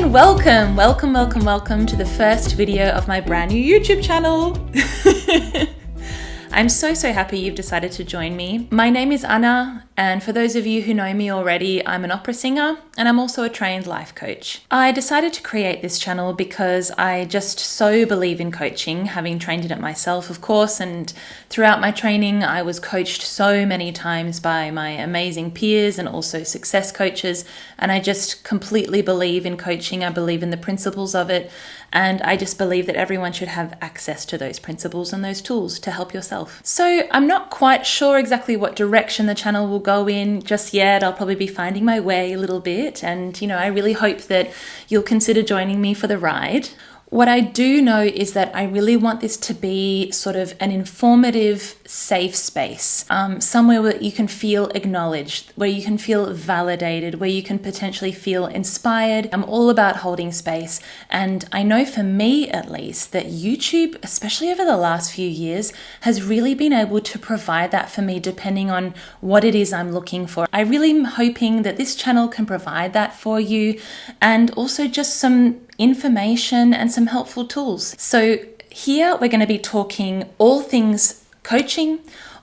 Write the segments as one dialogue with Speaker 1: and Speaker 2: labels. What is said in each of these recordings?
Speaker 1: and welcome to the first video of my brand new YouTube channel. I'm so happy you've decided to join me. My name is Anna, and for those of you who know me already, I'm an opera singer and I'm also a trained life coach. I decided to create this channel because I just so believe in coaching, having trained in it myself, of course, and throughout my training, I was coached so many times by my amazing peers and also success coaches, and I just completely believe in coaching. I believe in the principles of it, and I just believe that everyone should have access to those principles and those tools to help yourself. So I'm not quite sure exactly what direction the channel will go in just yet. I'll probably be finding my way a little bit, and I really hope that you'll consider joining me for the ride. What I do know is that I really want this to be sort of an informative, safe space, somewhere where you can feel acknowledged, where you can feel validated, where you can potentially feel inspired. I'm all about holding space, and I know for me at least that YouTube, especially over the last few years, has really been able to provide that for me depending on what it is I'm looking for. I really am hoping that this channel can provide that for you, and also just some information and some helpful tools. So here we're going to be talking all things coaching,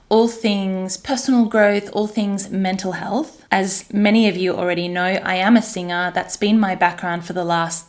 Speaker 1: all things personal growth, all things mental health. As many of you already know, I am a singer. That's been my background for the last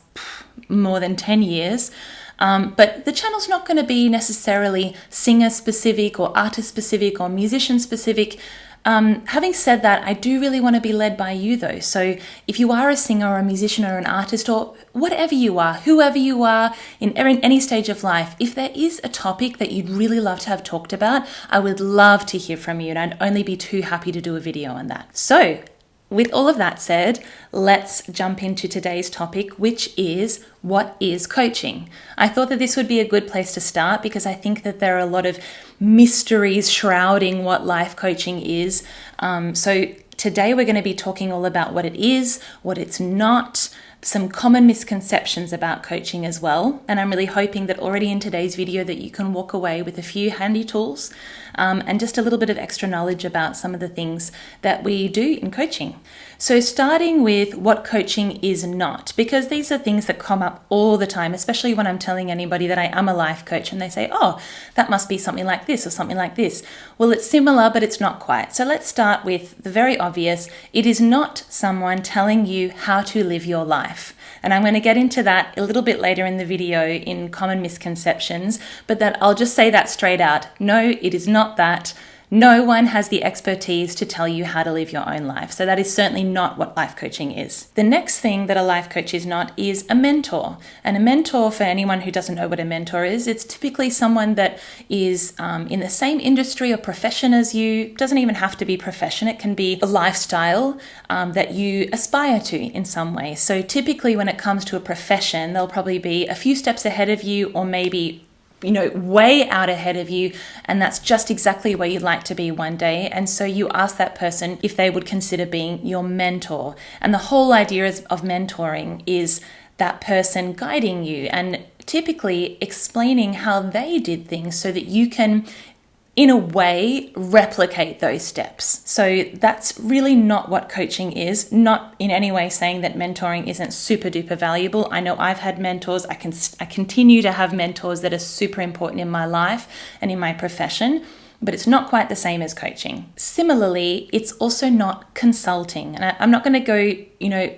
Speaker 1: more than 10 years. But the channel's not going to be necessarily singer specific or artist specific or musician specific. Having said that, I do really want to be led by you though. So if you are a singer or a musician or an artist or whatever you are, whoever you are in any stage of life, if there is a topic that you'd really love to have talked about, I would love to hear from you, and I'd only be too happy to do a video on that. So with all of that said, let's jump into today's topic, which is what is coaching? I thought that this would be a good place to start because I think that there are a lot of mysteries shrouding what life coaching is. So today we're going to be talking all about what it is, what it's not, some common misconceptions about coaching as well. And I'm really hoping that already in today's video that you can walk away with a few handy tools and just a little bit of extra knowledge about some of the things that we do in coaching. So starting with what coaching is not, because these are things that come up all the time, especially when I'm telling anybody that I am a life coach and they say, oh, that must be something like this or something like this. Well, it's similar, but it's not quite. So let's start with the very obvious. It is not someone telling you how to live your life. And I'm going to get into that a little bit later in the video in common misconceptions, but that I'll just say that straight out. No, it is not that. No one has the expertise to tell you how to live your own life. So that is certainly not what life coaching is. The next thing that a life coach is not is a mentor. And a mentor, for anyone who doesn't know what a mentor is, it's typically someone that is in the same industry or profession as you. It doesn't even have to be profession. It can be a lifestyle that you aspire to in some way. So typically when it comes to a profession, they'll probably be a few steps ahead of you, or maybe way out ahead of you, and that's just exactly where you'd like to be one day. And so you ask that person if they would consider being your mentor. And the whole idea of mentoring is that person guiding you and typically explaining how they did things so that you can, in a way, replicate those steps. So that's really not what coaching is. Not in any way saying that mentoring isn't super duper valuable. I know I've had mentors. I continue to have mentors that are super important in my life and in my profession, but it's not quite the same as coaching. Similarly, it's also not consulting. And I'm not going to go,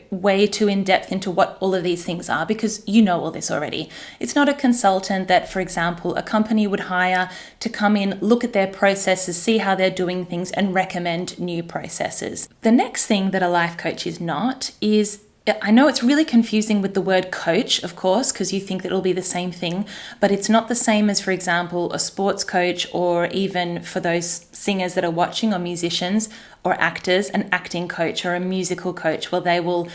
Speaker 1: way too in depth into what all of these things are because you know all this already. It's not a consultant that, for example, a company would hire to come in, look at their processes, see how they're doing things, and recommend new processes. The next thing that a life coach is not is, I know it's really confusing with the word coach, of course, because you think that it'll be the same thing, but it's not the same as, for example, a sports coach, or even for those singers that are watching or musicians or actors, an acting coach or a musical coach, where they will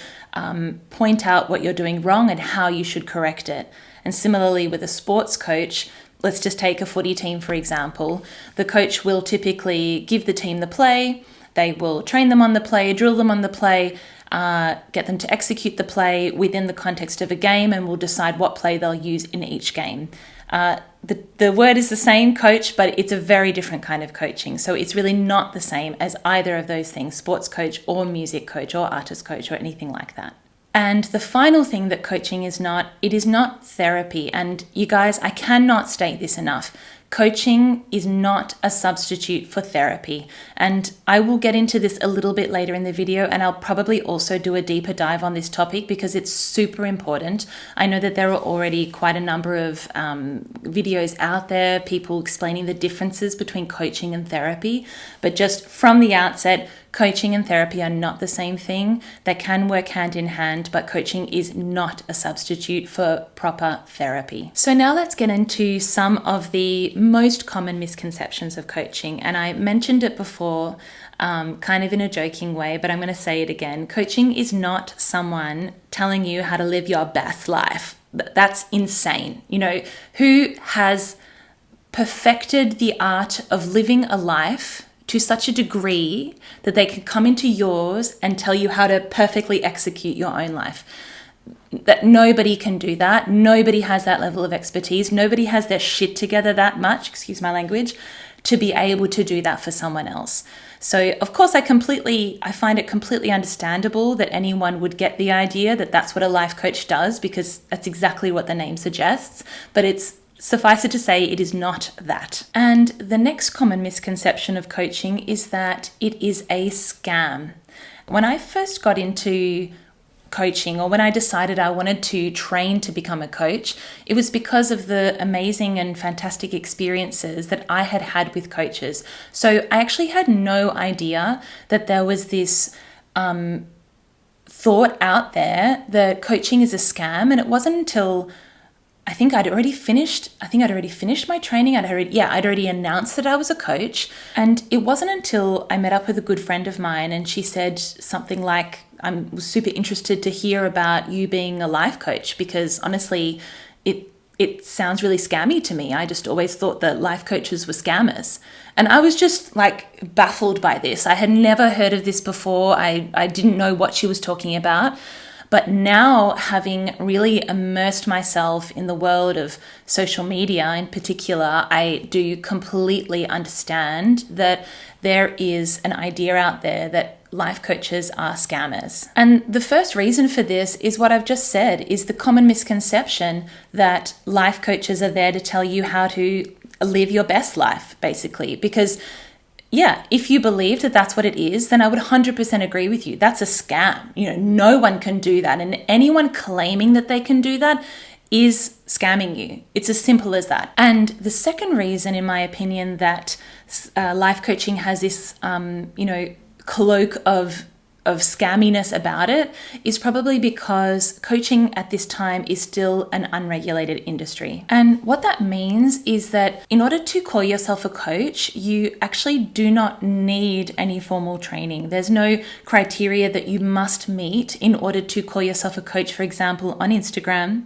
Speaker 1: point out what you're doing wrong and how you should correct it. And similarly with a sports coach, let's just take a footy team, for example. The coach will typically give the team the play. They will train them on the play, drill them on the play, get them to execute the play within the context of a game, and will decide what play they'll use in each game. The word is the same, coach, but it's a very different kind of coaching. So it's really not the same as either of those things, sports coach or music coach or artist coach or anything like that. And the final thing that coaching is not, it is not therapy. And you guys, I cannot state this enough. Coaching is not a substitute for therapy. And I will get into this a little bit later in the video, and I'll probably also do a deeper dive on this topic because it's super important. I know that there are already quite a number of videos out there, people explaining the differences between coaching and therapy. But just from the outset, coaching and therapy are not the same thing. They can work hand in hand, but coaching is not a substitute for proper therapy. So now let's get into some of the most common misconceptions of coaching. And I mentioned it before, kind of in a joking way, but I'm going to say it again. Coaching is not someone telling you how to live your best life. That's insane. You know, who has perfected the art of living a life to such a degree that they can come into yours and tell you how to perfectly execute your own life? That nobody can do that. Nobody has that level of expertise. Nobody has their shit together that much, excuse my language, to be able to do that for someone else. So of course I find it completely understandable that anyone would get the idea that that's what a life coach does, because that's exactly what the name suggests, but suffice it to say, it is not that. And the next common misconception of coaching is that it is a scam. When I first got into coaching, or when I decided I wanted to train to become a coach, it was because of the amazing and fantastic experiences that I had had with coaches. So I actually had no idea that there was this thought out there that coaching is a scam. And it wasn't until I think I'd already finished my training. I'd already announced that I was a coach. And it wasn't until I met up with a good friend of mine and she said something like, I was super interested to hear about you being a life coach, because honestly, it sounds really scammy to me. I just always thought that life coaches were scammers. And I was just like baffled by this. I had never heard of this before. I didn't know what she was talking about. But now, having really immersed myself in the world of social media in particular, I do completely understand that there is an idea out there that life coaches are scammers. And the first reason for this is what I've just said, is the common misconception that life coaches are there to tell you how to live your best life, basically. Because yeah, if you believe that that's what it is, then I would 100% agree with you. That's a scam. You know, no one can do that. And anyone claiming that they can do that is scamming you. It's as simple as that. And the second reason, in my opinion, that life coaching has this, cloak of scamminess about it is probably because coaching at this time is still an unregulated industry. And what that means is that in order to call yourself a coach, you actually do not need any formal training. There's no criteria that you must meet in order to call yourself a coach, for example, on Instagram,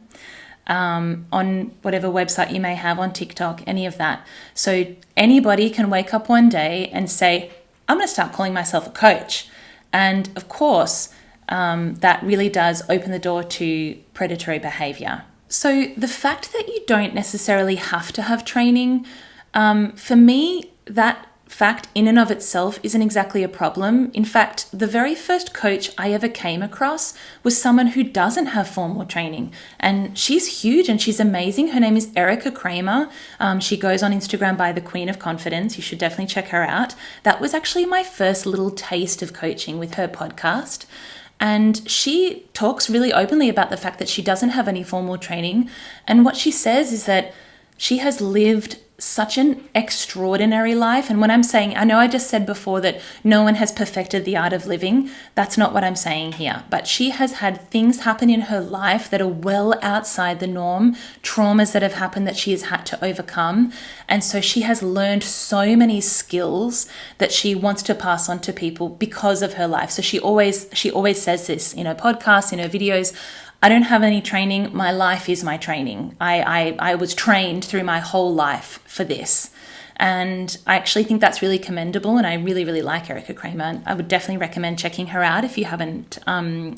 Speaker 1: on whatever website you may have, on TikTok, any of that. So anybody can wake up one day and say, I'm going to start calling myself a coach. And of course, that really does open the door to predatory behavior. So the fact that you don't necessarily have to have training, for me, that fact in and of itself isn't exactly a problem. In fact, the very first coach I ever came across was someone who doesn't have formal training. And she's huge and she's amazing. Her name is Erika Cramer. She goes on Instagram by the Queen of Confidence. You should definitely check her out. That was actually my first little taste of coaching with her podcast. And she talks really openly about the fact that she doesn't have any formal training. And what she says is that she has lived such an extraordinary life. And when I'm saying, I know I just said before that no one has perfected the art of living. That's not what I'm saying here. But she has had things happen in her life that are well outside the norm, traumas that have happened that she has had to overcome. And so she has learned so many skills that she wants to pass on to people because of her life. So she always says this in her podcasts, in her videos. I don't have any training. My life is my training. I was trained through my whole life for this. And I actually think that's really commendable. And I really, really like Erika Cramer. I would definitely recommend checking her out if you haven't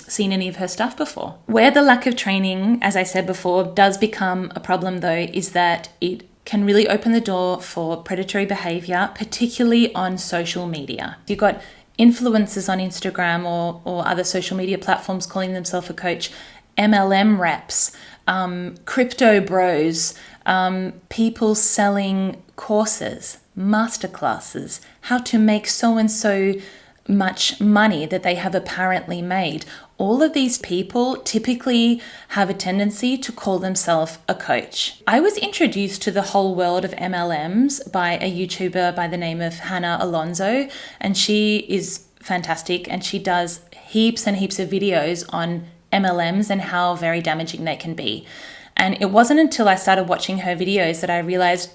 Speaker 1: seen any of her stuff before. Where the lack of training, as I said before, does become a problem though, is that it can really open the door for predatory behavior, particularly on social media. You've got influencers on Instagram or other social media platforms calling themselves a coach, MLM reps, crypto bros, people selling courses, masterclasses, how to make so-and-so much money that they have apparently made. All of these people typically have a tendency to call themselves a coach. I was introduced to the whole world of MLMs by a YouTuber by the name of Alonzo, and she is fantastic, and she does heaps and heaps of videos on MLMs and how very damaging they can be. And it wasn't until I started watching her videos that I realized,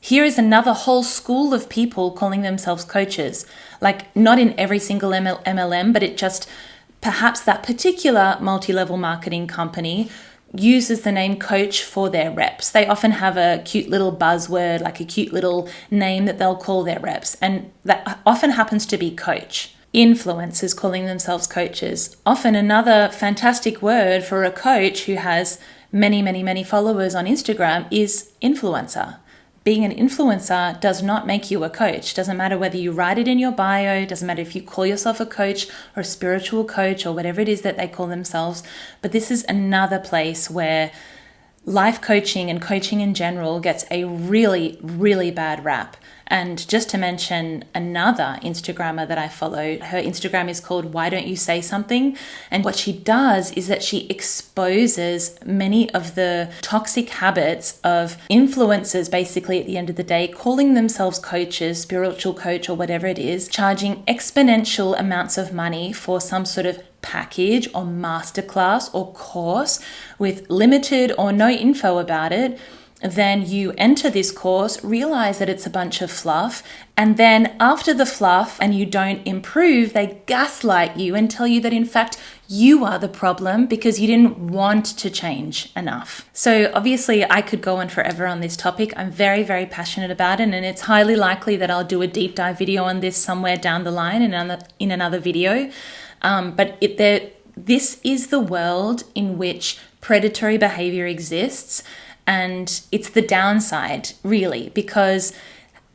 Speaker 1: here is another whole school of people calling themselves coaches. Like, not in every single MLM, but it just, perhaps that particular multi-level marketing company uses the name coach for their reps. They often have a cute little buzzword, like a cute little name that they'll call their reps. And that often happens to be coach. Influencers calling themselves coaches. Often another fantastic word for a coach who has many, many, many followers on Instagram is influencer. Being an influencer does not make you a coach. Doesn't matter whether you write it in your bio, doesn't matter if you call yourself a coach or a spiritual coach or whatever it is that they call themselves. But this is another place where life coaching and coaching in general gets a really, really bad rap. And just to mention another Instagrammer that I follow, her Instagram is called Why Don't You Say Something? And what she does is that she exposes many of the toxic habits of influencers, basically at the end of the day, calling themselves coaches, spiritual coach or whatever it is, charging exponential amounts of money for some sort of package or masterclass or course with limited or no info about it. Then you enter this course, realize that it's a bunch of fluff, and then after the fluff and you don't improve, they gaslight you and tell you that in fact you are the problem because you didn't want to change enough. So obviously I could go on forever on this topic. I'm very, very passionate about it, and it's highly likely that I'll do a deep dive video on this somewhere down the line in another video. This is the world in which predatory behavior exists. And it's the downside, really, because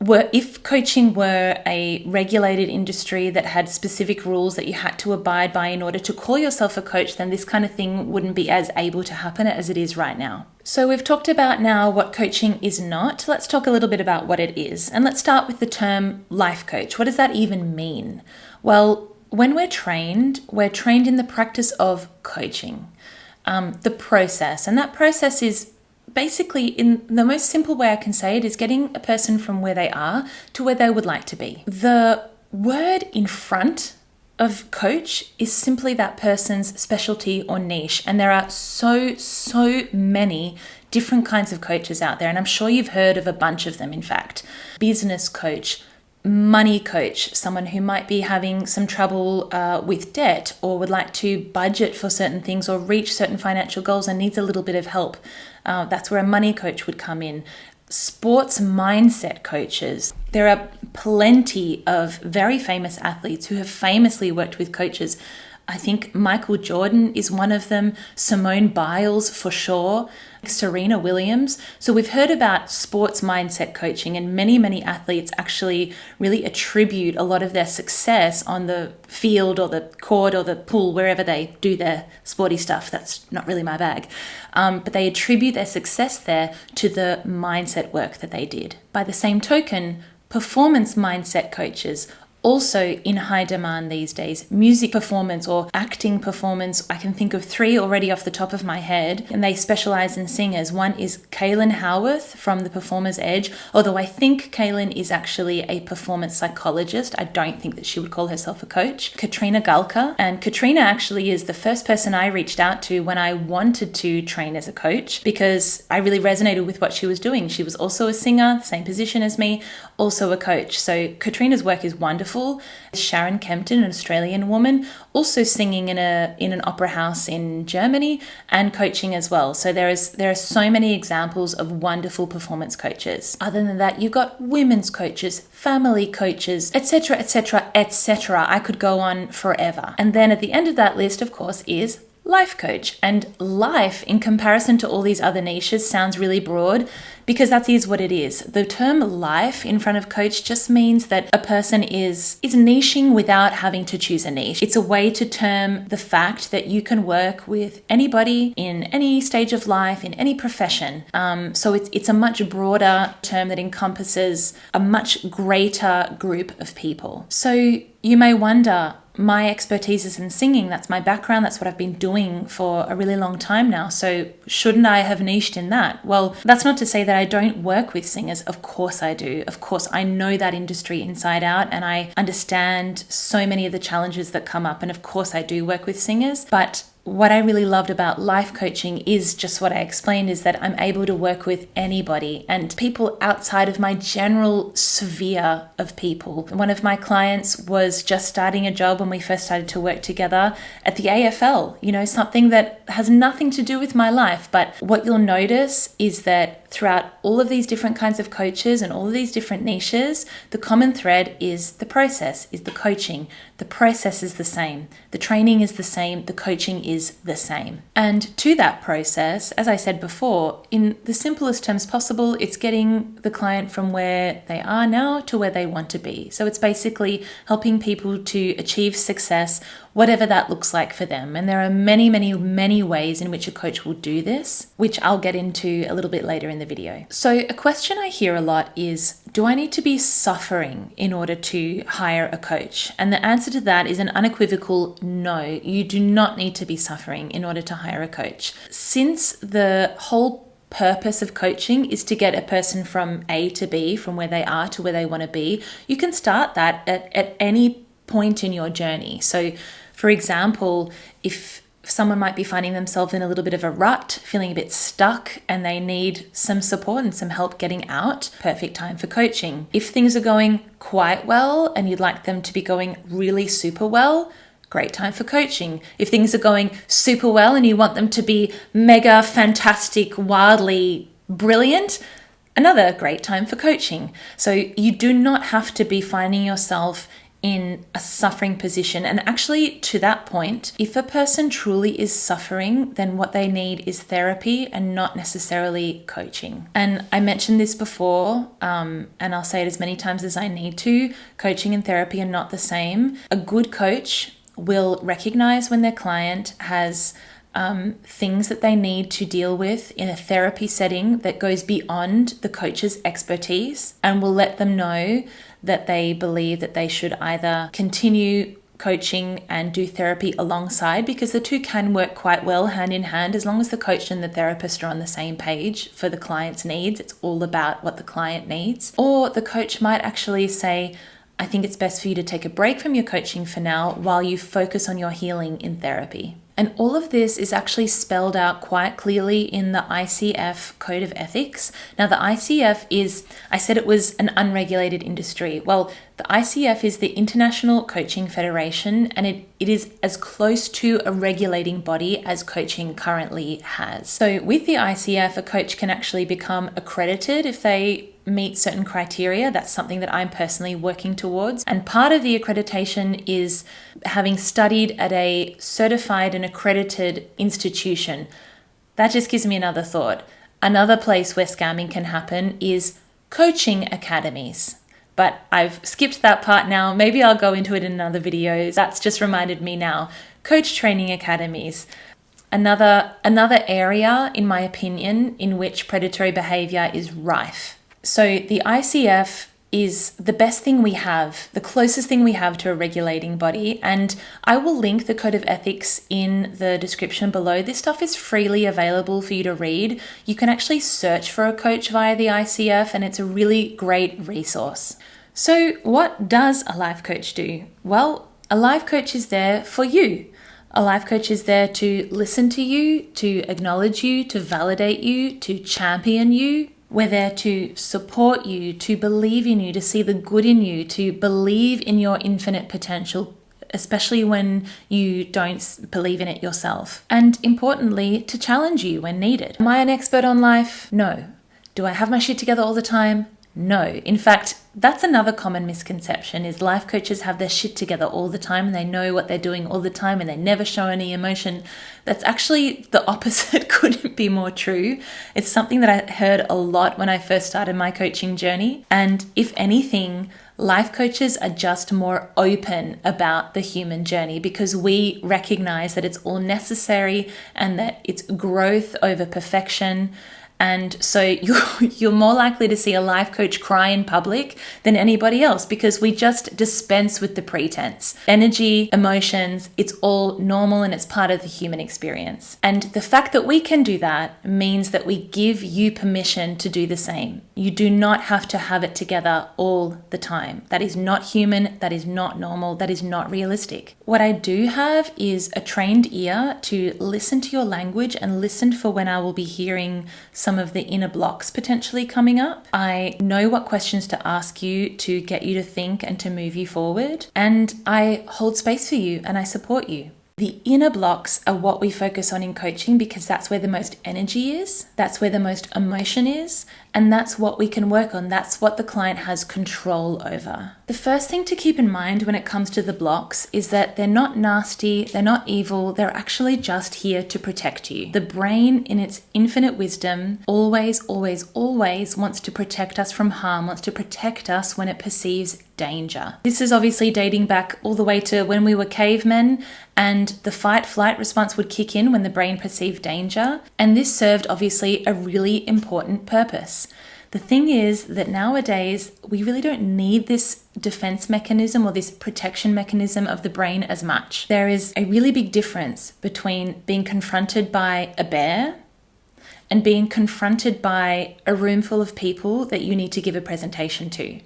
Speaker 1: if coaching were a regulated industry that had specific rules that you had to abide by in order to call yourself a coach, then this kind of thing wouldn't be as able to happen as it is right now. So we've talked about now what coaching is not. Let's talk a little bit about what it is. And let's start with the term life coach. What does that even mean? Well, when we're trained in the practice of coaching, the process. And that process is basically, in the most simple way I can say it, is getting a person from where they are to where they would like to be. The word in front of coach is simply that person's specialty or niche. And there are so many different kinds of coaches out there. And I'm sure you've heard of a bunch of them, in fact. Business coach, money coach, someone who might be having some trouble with debt or would like to budget for certain things or reach certain financial goals and needs a little bit of help. That's where a money coach would come in. Sports mindset coaches. There are plenty of very famous athletes who have famously worked with coaches. I think Michael Jordan is one of them, Simone Biles for sure, Serena Williams. So we've heard about sports mindset coaching, and many athletes actually really attribute a lot of their success on the field or the court or the pool, wherever they do their sporty stuff. That's not really my bag. But they attribute their success there to the mindset work that they did. By the same token, performance mindset coaches also in high demand these days. Music performance or acting performance. I can think of 3 already off the top of my head, and they specialize in singers. One is Kaylin Howarth from The Performer's Edge, although I think Kaylin is actually a performance psychologist. I don't think that she would call herself a coach. Katrina Galka. And Katrina actually is the first person I reached out to when I wanted to train as a coach, because I really resonated with what she was doing. She was also a singer, same position as me, also a coach. So Katrina's work is wonderful. Sharon Kempton, an Australian woman, also singing in an opera house in Germany and coaching as well. So there are so many examples of wonderful performance coaches. Other than that, you've got women's coaches, family coaches, etc. I could go on forever. And then at the end of that list, of course, is life coach. And life, in comparison to all these other niches, sounds really broad because that is what it is. The term life in front of coach just means that a person is niching without having to choose a niche. It's a way to term the fact that you can work with anybody in any stage of life, in any profession. So it's a much broader term that encompasses a much greater group of people. So you may wonder, my expertise is in singing. That's my background. That's what I've been doing for a really long time now. So shouldn't I have niched in that? Well, that's not to say that I don't work with singers. Of course I do. Of course, I know that industry inside out and I understand so many of the challenges that come up. And of course I do work with singers, but what I really loved about life coaching is just what I explained, is that I'm able to work with anybody and people outside of my general sphere of people. One of my clients was just starting a job when we first started to work together at the AFL, something that has nothing to do with my life. But what you'll notice is that throughout all of these different kinds of coaches and all of these different niches, the common thread is the process, is the coaching. The process is the same. The training is the same. The coaching is the same. And to that process, as I said before, in the simplest terms possible, it's getting the client from where they are now to where they want to be. So it's basically helping people to achieve success, whatever that looks like for them. And there are many, many, many ways in which a coach will do this, which I'll get into a little bit later in the video. So a question I hear a lot is, do I need to be suffering in order to hire a coach? And the answer to that is an unequivocal no. You do not need to be suffering in order to hire a coach. Since the whole purpose of coaching is to get a person from A to B, from where they are to where they want to be, you can start that at any point in your journey. So for example, if someone might be finding themselves in a little bit of a rut, feeling a bit stuck, and they need some support and some help getting out, perfect time for coaching. If things are going quite well and you'd like them to be going really super well, great time for coaching. If things are going super well and you want them to be mega, fantastic, wildly brilliant, another great time for coaching. So you do not have to be finding yourself in a suffering position. And actually, to that point, if a person truly is suffering, then what they need is therapy and not necessarily coaching. And I mentioned this before, and I'll say it as many times as I need to, coaching and therapy are not the same. A good coach will recognize when their client has things that they need to deal with in a therapy setting that goes beyond the coach's expertise, and will let them know that they believe that they should either continue coaching and do therapy alongside, because the two can work quite well hand in hand as long as the coach and the therapist are on the same page for the client's needs. It's all about what the client needs. Or the coach might actually say, I think it's best for you to take a break from your coaching for now while you focus on your healing in therapy. And all of this is actually spelled out quite clearly in the ICF Code of Ethics. Now, the ICF is, I said it was an unregulated industry. Well, the ICF is the International Coaching Federation, and it is as close to a regulating body as coaching currently has. So with the ICF, a coach can actually become accredited if they meet certain criteria. That's something that I'm personally working towards. And part of the accreditation is having studied at a certified and accredited institution. That just gives me another thought. Another place where scamming can happen is coaching academies. But I've skipped that part now. Maybe I'll go into it in another video. That's just reminded me now. Coach training academies. Another area, in my opinion, in which predatory behavior is rife. So the ICF is the best thing we have, the closest thing we have to a regulating body. And I will link the Code of Ethics in the description below. This stuff is freely available for you to read. You can actually search for a coach via the ICF, and it's a really great resource. So what does a life coach do? Well, a life coach is there for you. A life coach is there to listen to you, to acknowledge you, to validate you, to champion you. We're there to support you, to believe in you, to see the good in you, to believe in your infinite potential, especially when you don't believe in it yourself. And importantly, to challenge you when needed. Am I an expert on life? No. Do I have my shit together all the time? No. In fact, that's another common misconception is life coaches have their shit together all the time and they know what they're doing all the time and they never show any emotion. That's actually the opposite. Couldn't be more true. It's something that I heard a lot when I first started my coaching journey. And if anything, life coaches are just more open about the human journey because we recognize that it's all necessary and that it's growth over perfection. And so you're more likely to see a life coach cry in public than anybody else because we just dispense with the pretense. Energy, emotions, it's all normal and it's part of the human experience. And the fact that we can do that means that we give you permission to do the same. You do not have to have it together all the time. That is not human, that is not normal, that is not realistic. What I do have is a trained ear to listen to your language and listen for when I will be hearing some of the inner blocks potentially coming up. I know what questions to ask you to get you to think and to move you forward. And I hold space for you and I support you. The inner blocks are what we focus on in coaching because that's where the most energy is, that's where the most emotion is, and that's what we can work on. That's what the client has control over. The first thing to keep in mind when it comes to the blocks is that they're not nasty, they're not evil, they're actually just here to protect you. The brain, in its infinite wisdom, always wants to protect us from harm, wants to protect us when it perceives danger. This is obviously dating back all the way to when we were cavemen, and the fight-flight response would kick in when the brain perceived danger, and this served obviously a really important purpose. The thing is that nowadays we really don't need this defense mechanism or this protection mechanism of the brain as much. There is a really big difference between being confronted by a bear and being confronted by a room full of people that you need to give a presentation to.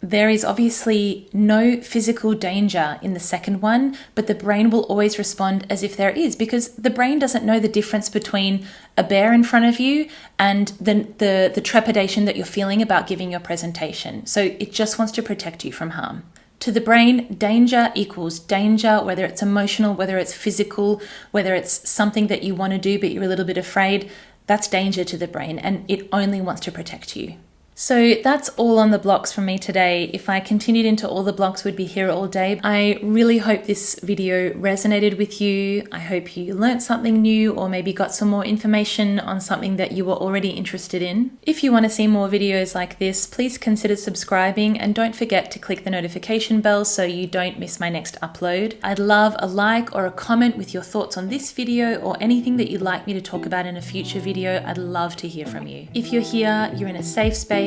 Speaker 1: There is obviously no physical danger in the second one, but the brain will always respond as if there is because the brain doesn't know the difference between a bear in front of you and the trepidation that you're feeling about giving your presentation. So it just wants to protect you from harm. To the brain, danger equals danger, whether it's emotional, whether it's physical, whether it's something that you want to do but you're a little bit afraid, that's danger to the brain and it only wants to protect you. So that's all on the blocks from me today. If I continued into all the blocks, we'd be here all day. I really hope this video resonated with you. I hope you learned something new or maybe got some more information on something that you were already interested in. If you want to see more videos like this, please consider subscribing and don't forget to click the notification bell so you don't miss my next upload. I'd love a like or a comment with your thoughts on this video or anything that you'd like me to talk about in a future video. I'd love to hear from you. If you're here, you're in a safe space,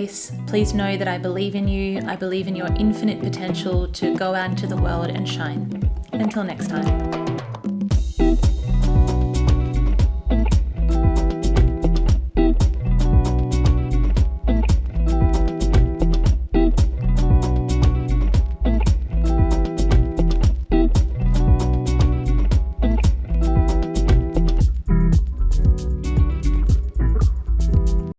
Speaker 1: please know that I believe in you. I believe in your infinite potential to go out into the world and shine. Until next time.